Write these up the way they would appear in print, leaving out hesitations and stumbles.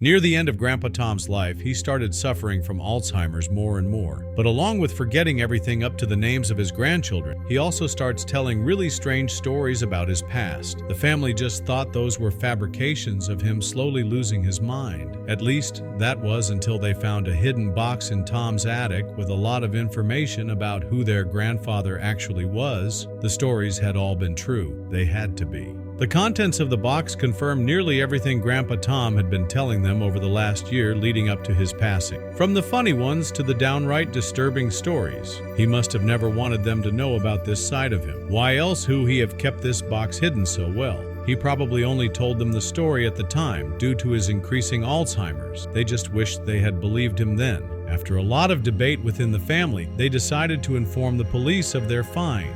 Near the end of Grandpa Tom's life, he started suffering from Alzheimer's more and more. But along with forgetting everything up to the names of his grandchildren, he also starts telling really strange stories about his past. The family just thought those were fabrications of him slowly losing his mind. At least, that was until they found a hidden box in Tom's attic with a lot of information about who their grandfather actually was. The stories had all been true. They had to be. The contents of the box confirmed nearly everything Grandpa Tom had been telling them over the last year leading up to his passing. From the funny ones to the downright disturbing stories. He must have never wanted them to know about this side of him. Why else would he have kept this box hidden so well? He probably only told them the story at the time due to his increasing Alzheimer's. They just wished they had believed him then. After a lot of debate within the family, they decided to inform the police of their find.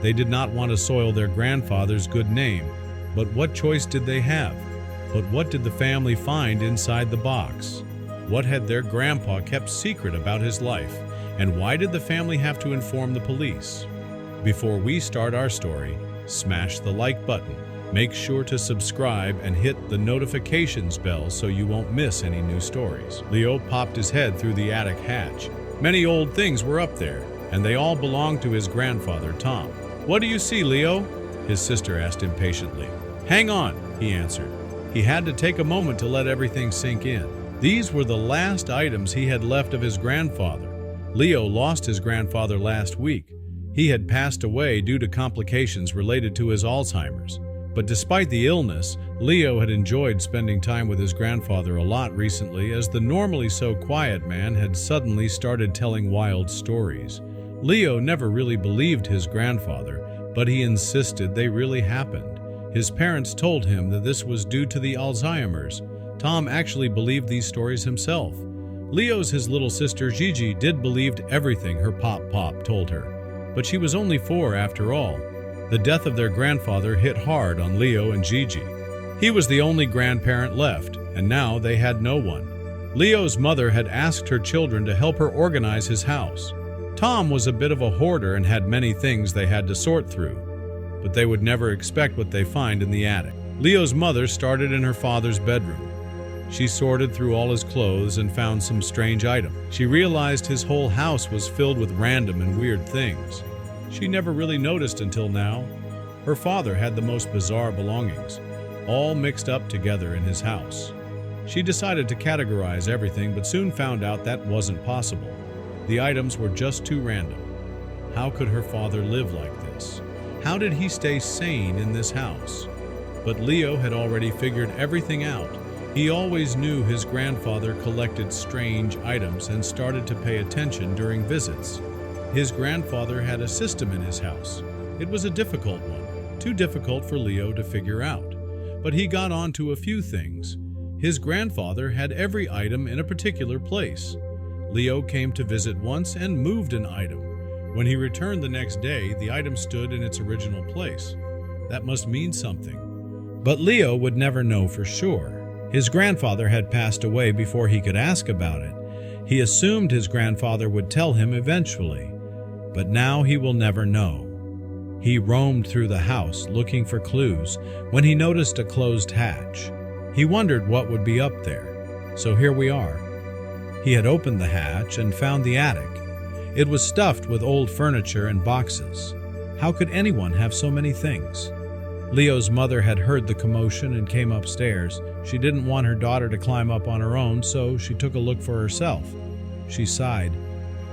They did not want to soil their grandfather's good name, but what choice did they have? But what did the family find inside the box? What had their grandpa kept secret about his life? And why did the family have to inform the police? Before we start our story, smash the like button. Make sure to subscribe and hit the notifications bell so you won't miss any new stories. Leo popped his head through the attic hatch. Many old things were up there, and they all belonged to his grandfather, Tom. "What do you see, Leo?" his sister asked impatiently. "Hang on," he answered. He had to take a moment to let everything sink in. These were the last items he had left of his grandfather. Leo lost his grandfather last week. He had passed away due to complications related to his Alzheimer's. But despite the illness, Leo had enjoyed spending time with his grandfather a lot recently, as the normally so quiet man had suddenly started telling wild stories. Leo never really believed his grandfather, but he insisted they really happened. His parents told him that this was due to the Alzheimer's. Tom actually believed these stories himself. His little sister Gigi did believed everything her pop told her, but she was only 4 after all. The death of their grandfather hit hard on Leo and Gigi. He was the only grandparent left, and now they had no one. Leo's mother had asked her children to help her organize his house. Tom was a bit of a hoarder and had many things they had to sort through, but they would never expect what they find in the attic. Leo's mother started in her father's bedroom. She sorted through all his clothes and found some strange items. She realized his whole house was filled with random and weird things. She never really noticed until now. Her father had the most bizarre belongings, all mixed up together in his house. She decided to categorize everything, but soon found out that wasn't possible. The items were just too random. How could her father live like this? How did he stay sane in this house? But Leo had already figured everything out. He always knew his grandfather collected strange items and started to pay attention during visits. His grandfather had a system in his house. It was a difficult one, too difficult for Leo to figure out. But he got onto a few things. His grandfather had every item in a particular place. Leo came to visit once and moved an item. When he returned the next day, the item stood in its original place. That must mean something. But Leo would never know for sure. His grandfather had passed away before he could ask about it. He assumed his grandfather would tell him eventually, but now he will never know. He roamed through the house looking for clues when he noticed a closed hatch. He wondered what would be up there. So here we are. He had opened the hatch and found the attic. It was stuffed with old furniture and boxes. How could anyone have so many things? Leo's mother had heard the commotion and came upstairs. She didn't want her daughter to climb up on her own, so she took a look for herself. She sighed.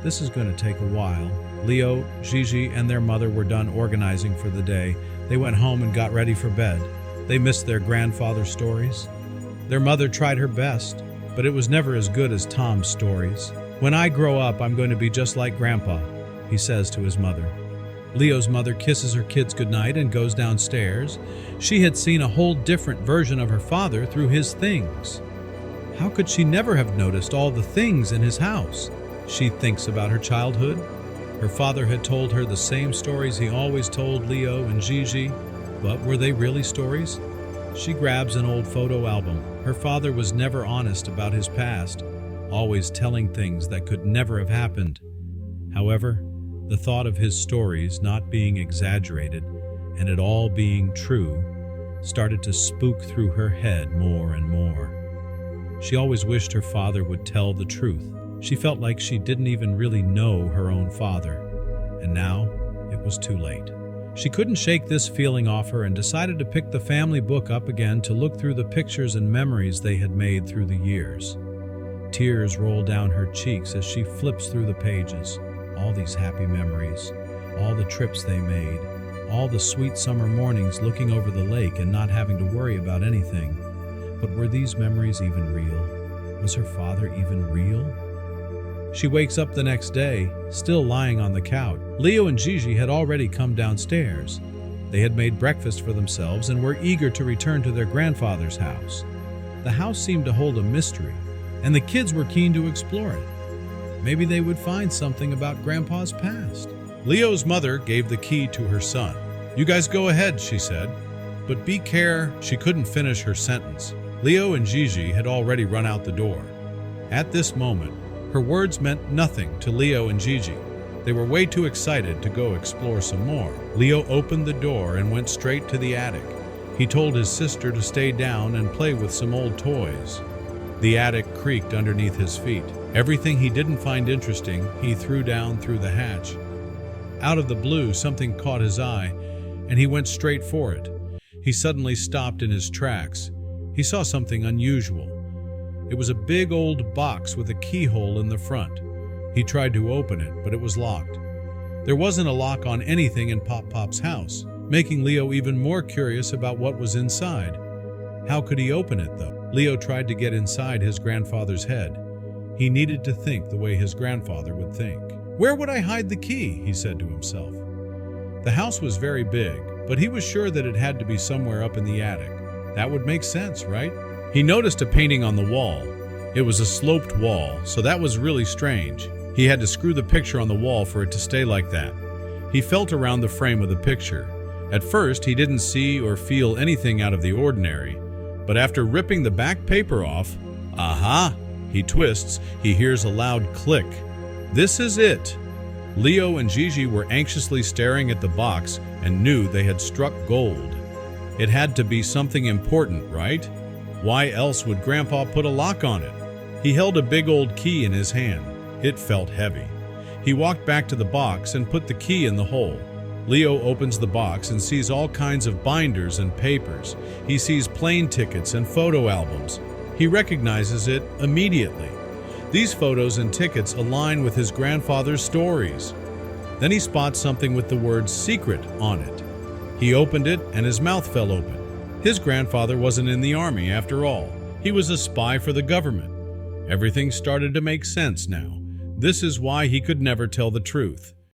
This is going to take a while. Leo, Gigi, and their mother were done organizing for the day. They went home and got ready for bed. They missed their grandfather's stories. Their mother tried her best, but it was never as good as Tom's stories. "When I grow up, I'm going to be just like Grandpa," he says to his mother. Leo's mother kisses her kids goodnight and goes downstairs. She had seen a whole different version of her father through his things. How could she never have noticed all the things in his house? She thinks about her childhood. Her father had told her the same stories he always told Leo and Gigi, but were they really stories? She grabs an old photo album. Her father was never honest about his past, always telling things that could never have happened. However, the thought of his stories not being exaggerated and it all being true started to spook through her head more and more. She always wished her father would tell the truth. She felt like she didn't even really know her own father. And now, it was too late. She couldn't shake this feeling off her and decided to pick the family book up again to look through the pictures and memories they had made through the years. Tears roll down her cheeks as she flips through the pages. All these happy memories, all the trips they made, all the sweet summer mornings looking over the lake and not having to worry about anything. But were these memories even real? Was her father even real? She wakes up the next day, still lying on the couch. Leo and Gigi had already come downstairs. They had made breakfast for themselves and were eager to return to their grandfather's house. The house seemed to hold a mystery, and the kids were keen to explore it. Maybe they would find something about Grandpa's past. Leo's mother gave the key to her son. "You guys go ahead," she said. "But be care." She couldn't finish her sentence. Leo and Gigi had already run out the door. At this moment, her words meant nothing to Leo and Gigi. They were way too excited to go explore some more. Leo opened the door and went straight to the attic. He told his sister to stay down and play with some old toys. The attic creaked underneath his feet. Everything he didn't find interesting, he threw down through the hatch. Out of the blue, something caught his eye, and he went straight for it. He suddenly stopped in his tracks. He saw something unusual. It was a big old box with a keyhole in the front. He tried to open it, but it was locked. There wasn't a lock on anything in Pop's house, making Leo even more curious about what was inside. How could he open it, though? Leo tried to get inside his grandfather's head. He needed to think the way his grandfather would think. "Where would I hide the key?" he said to himself. The house was very big, but he was sure that it had to be somewhere up in the attic. That would make sense, right? He noticed a painting on the wall. It was a sloped wall, so that was really strange. He had to screw the picture on the wall for it to stay like that. He felt around the frame of the picture. At first, he didn't see or feel anything out of the ordinary, but after ripping the back paper off, aha! He twists, he hears a loud click. This is it! Leo and Gigi were anxiously staring at the box and knew they had struck gold. It had to be something important, right? Why else would Grandpa put a lock on it? He held a big old key in his hand. It felt heavy. He walked back to the box and put the key in the hole. Leo opens the box and sees all kinds of binders and papers. He sees plane tickets and photo albums. He recognizes it immediately. These photos and tickets align with his grandfather's stories. Then he spots something with the word "secret" on it. He opened it and his mouth fell open. His grandfather wasn't in the army after all. He was a spy for the government. Everything started to make sense now. This is why he could never tell the truth.